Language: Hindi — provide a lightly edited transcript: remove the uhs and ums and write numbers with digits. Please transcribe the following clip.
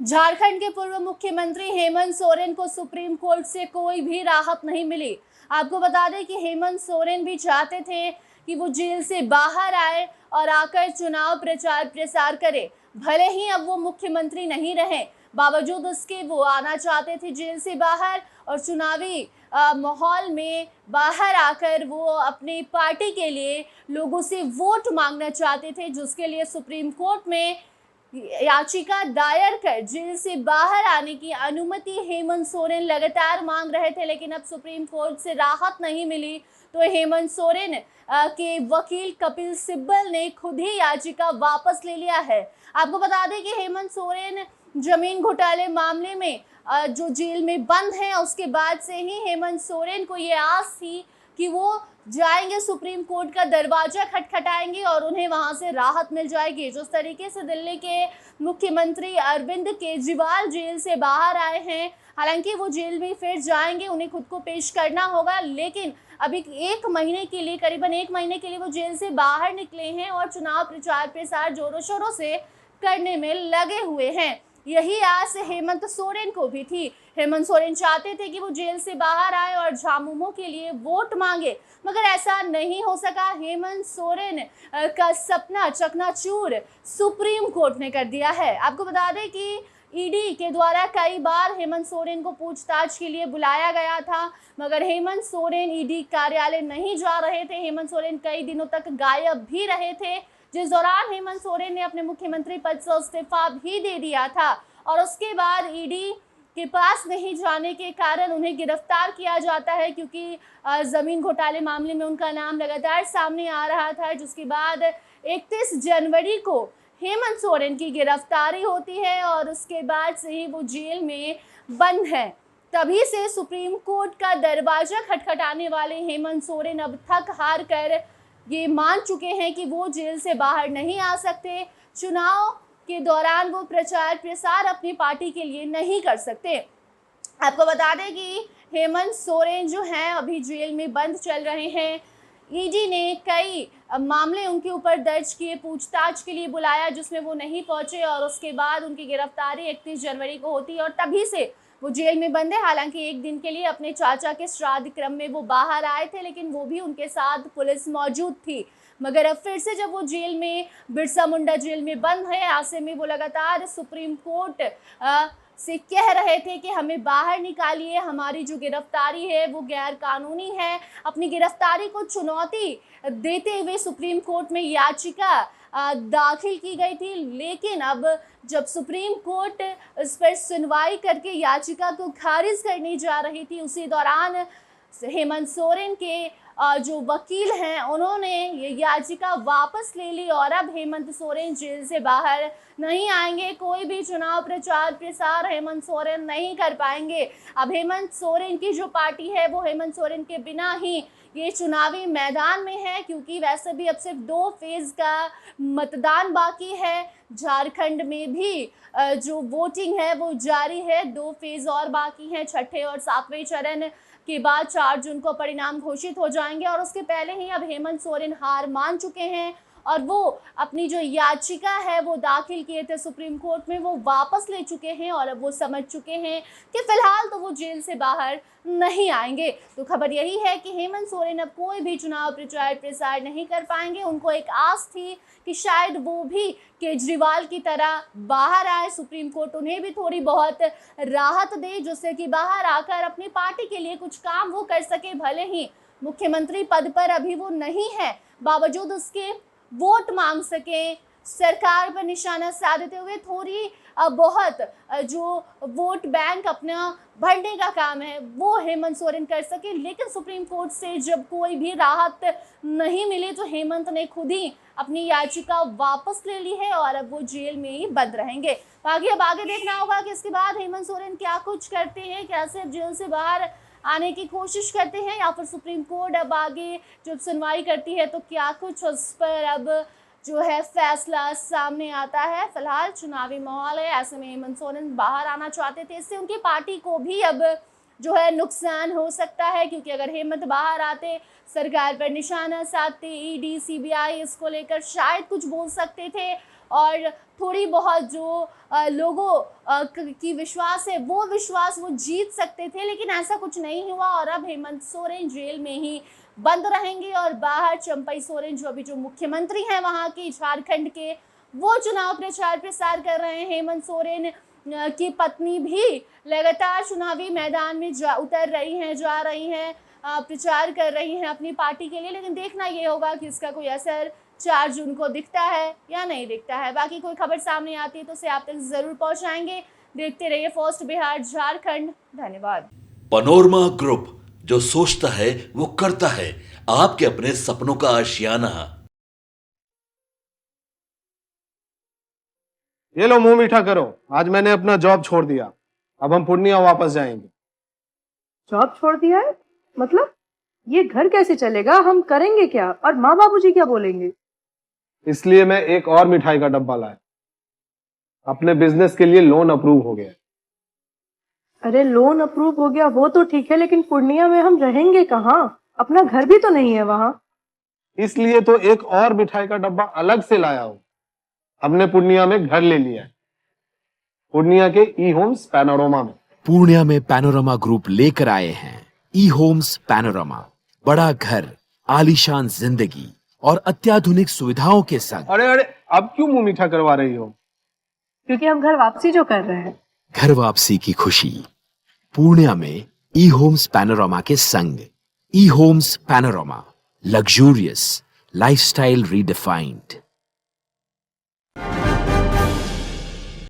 झारखंड के पूर्व मुख्यमंत्री हेमंत सोरेन को सुप्रीम कोर्ट से कोई भी राहत नहीं मिली। आपको बता दें कि हेमंत सोरेन भी चाहते थे कि वो जेल से बाहर आए और आकर चुनाव प्रचार प्रसार करे। भले ही अब वो मुख्यमंत्री नहीं रहे, बावजूद उसके वो आना चाहते थे जेल से बाहर और चुनावी माहौल में बाहर आकर वो अपनी पार्टी के लिए लोगों से वोट मांगना चाहते थे, जिसके लिए सुप्रीम कोर्ट में याचिका दायर कर जेल से बाहर आने की अनुमति हेमंत सोरेन लगातार मांग रहे थे। लेकिन अब सुप्रीम कोर्ट से राहत नहीं मिली तो हेमंत सोरेन के वकील कपिल सिब्बल ने खुद ही याचिका वापस ले लिया है। आपको बता दें कि हेमंत सोरेन जमीन घोटाले मामले में जो जेल में बंद है, उसके बाद से ही हेमंत सोरेन को ये आस थी कि वो जाएंगे, सुप्रीम कोर्ट का दरवाजा खटखटाएंगे और उन्हें वहां से राहत मिल जाएगी। जिस तरीके से दिल्ली के मुख्यमंत्री अरविंद केजरीवाल जेल से बाहर आए हैं, हालांकि वो जेल में फिर जाएंगे, उन्हें खुद को पेश करना होगा, लेकिन अभी एक महीने के लिए, करीबन एक महीने के लिए वो जेल से बाहर निकले हैं और चुनाव प्रचार प्रसार जोरों शोरों से करने में लगे हुए हैं। यही आस हेमंत सोरेन को भी थी। हेमंत सोरेन चाहते थे कि वो जेल से बाहर आए और झामुमो के लिए वोट मांगे, मगर ऐसा नहीं हो सका। हेमंत सोरेन का सपना चकनाचूर सुप्रीम कोर्ट ने कर दिया है। आपको बता दें कि ईडी के द्वारा कई बार हेमंत सोरेन को पूछताछ के लिए बुलाया गया था, मगर हेमंत सोरेन ईडी कार्यालय नहीं जा रहे थे। हेमंत सोरेन कई दिनों तक गायब भी रहे थे, जिस दौरान हेमंत सोरेन ने अपने मुख्यमंत्री पद से इस्तीफा भी दे दिया था और उसके बाद ईडी के पास नहीं जाने के कारण उन्हें गिरफ्तार किया जाता है, क्योंकि जमीन घोटाले मामले में उनका नाम लगातार सामने आ रहा था। जिसके बाद 31 जनवरी को हेमंत सोरेन की गिरफ्तारी होती है और उसके बाद से ही वो जेल में बंद है। तभी से सुप्रीम कोर्ट का दरवाजा खटखटाने वाले हेमंत सोरेन अब थक हार कर ये मान चुके हैं कि वो जेल से बाहर नहीं आ सकते। चुनाव के दौरान वो प्रचार प्रसार अपनी पार्टी के लिए नहीं कर सकते। आपको बता दें कि हेमंत सोरेन जो हैं अभी जेल में बंद चल रहे हैं। ईडी ने कई मामले उनके ऊपर दर्ज किए, पूछताछ के लिए बुलाया, जिसमें वो नहीं पहुंचे और उसके बाद उनकी गिरफ्तारी 31 जनवरी को होती है और तभी से वो जेल में बंद है। हालांकि एक दिन के लिए अपने चाचा के श्राद्ध क्रम में वो बाहर आए थे, लेकिन वो भी उनके साथ पुलिस मौजूद थी। मगर अब फिर से जब वो जेल में, बिरसा मुंडा जेल में बंद है, ऐसे में वो लगातार सुप्रीम कोर्ट से कह रहे थे कि हमें बाहर निकालिए, हमारी जो गिरफ्तारी है वो गैर कानूनी है। अपनी गिरफ्तारी को चुनौती देते हुए सुप्रीम कोर्ट में याचिका दाखिल की गई थी, लेकिन अब जब सुप्रीम कोर्ट इस पर सुनवाई करके याचिका को खारिज करने जा रही थी, उसी दौरान हेमंत सोरेन के जो वकील हैं उन्होंने ये याचिका वापस ले ली और अब हेमंत सोरेन जेल से बाहर नहीं आएंगे। कोई भी चुनाव प्रचार प्रसार हेमंत सोरेन नहीं कर पाएंगे। अब हेमंत सोरेन की जो पार्टी है वो हेमंत सोरेन के बिना ही ये चुनावी मैदान में है, क्योंकि वैसे भी अब सिर्फ 2 फेज का मतदान बाकी है। झारखंड में भी जो वोटिंग है वो जारी है, 2 फेज और बाकी हैं। छठे और 7वें चरण के बाद 4 जून को परिणाम घोषित हो जाएंगे और उसके पहले ही अब हेमंत सोरेन हार मान चुके हैं और वो अपनी जो याचिका है वो दाखिल किए थे सुप्रीम कोर्ट में, वो वापस ले चुके हैं और अब वो समझ चुके हैं कि फिलहाल तो वो जेल से बाहर नहीं आएंगे। तो खबर यही है कि हेमंत सोरेन अब कोई भी चुनाव प्रचार प्रसार नहीं कर पाएंगे। उनको एक आस थी कि शायद वो भी केजरीवाल की तरह बाहर आए, सुप्रीम कोर्ट उन्हें भी थोड़ी बहुत राहत दे, जिससे कि बाहर आकर अपनी पार्टी के लिए कुछ काम वो कर सके। भले ही मुख्यमंत्री पद पर अभी वो नहीं है, बावजूद उसके वोट मांग सके, सरकार पर निशाना साधते हुए थोड़ी बहुत जो वोट बैंक अपना भरने का काम है वो हेमंत सोरेन कर सके। लेकिन सुप्रीम कोर्ट से जब कोई भी राहत नहीं मिली तो हेमंत ने खुद ही अपनी याचिका वापस ले ली है और अब वो जेल में ही बंद रहेंगे। अब आगे देखना होगा कि इसके बाद हेमंत सोरेन क्या कुछ करते हैं, कैसे जेल से बाहर आने की कोशिश करते हैं, या फिर सुप्रीम कोर्ट अब आगे जब सुनवाई करती है तो क्या कुछ उस पर अब जो है फैसला सामने आता है। फिलहाल चुनावी माहौल है, ऐसे में हेमंत सोरेन बाहर आना चाहते थे, इससे उनकी पार्टी को भी अब जो है नुकसान हो सकता है, क्योंकि अगर हेमंत बाहर आते, सरकार पर निशाना साधते, ईडी सीबीआई इसको लेकर शायद कुछ बोल सकते थे और थोड़ी बहुत जो लोगों की विश्वास है वो विश्वास वो जीत सकते थे, लेकिन ऐसा कुछ नहीं हुआ और अब हेमंत सोरेन जेल में ही बंद रहेंगे और बाहर चंपई सोरेन जो अभी जो मुख्यमंत्री हैं वहाँ के झारखंड के, वो चुनाव प्रचार प्रसार कर रहे हैं। हेमंत सोरेन की पत्नी भी लगातार चुनावी मैदान में उतर रही हैं, जा रही हैं, प्रचार कर रही हैं अपनी पार्टी के लिए, लेकिन देखना ये होगा कि इसका कोई असर 4 जून को दिखता है या नहीं दिखता है। बाकी कोई खबर सामने आती है तो उसे आप तक जरूर पहुंचाएंगे। देखते रहिए फर्स्ट बिहार झारखंड। धन्यवाद। पनोरमा ग्रुप, जो सोचता है वो करता है, आपके अपने सपनों का आशियाना। ये लो, मुंह मीठा करो। आज मैंने अपना जॉब छोड़ दिया, अब हम पूर्णिया वापस जाएंगे। जॉब छोड़ दिया है? मतलब ये घर कैसे चलेगा? हम करेंगे क्या? और माँ बाबूजी क्या बोलेंगे? इसलिए मैं एक और मिठाई का डब्बा लाया। अपने बिजनेस के लिए लोन अप्रूव हो गया। अरे लोन अप्रूव हो गया वो तो ठीक है, लेकिन पूर्णिया में हम रहेंगे कहाँ? अपना घर भी तो नहीं है वहाँ। इसलिए तो एक और मिठाई का डब्बा अलग से लाया हूँ। हमने पूर्णिया में घर ले लिया है, पूर्णिया के ई होम्स पैनोरमा में। पूर्णिया में पैनोरमा ग्रुप लेकर आए हैं ई होम्स पैनोरमा। बड़ा घर, आलीशान जिंदगी और अत्याधुनिक सुविधाओं के संग। अरे अरे, अब क्यों मुंह मीठा करवा रही हो? क्योंकि हम घर वापसी जो कर रहे हैं। घर वापसी की खुशी पूर्णिया में ई होम्स पैनोरमा के संग। ई homes panorama, luxurious lifestyle redefined.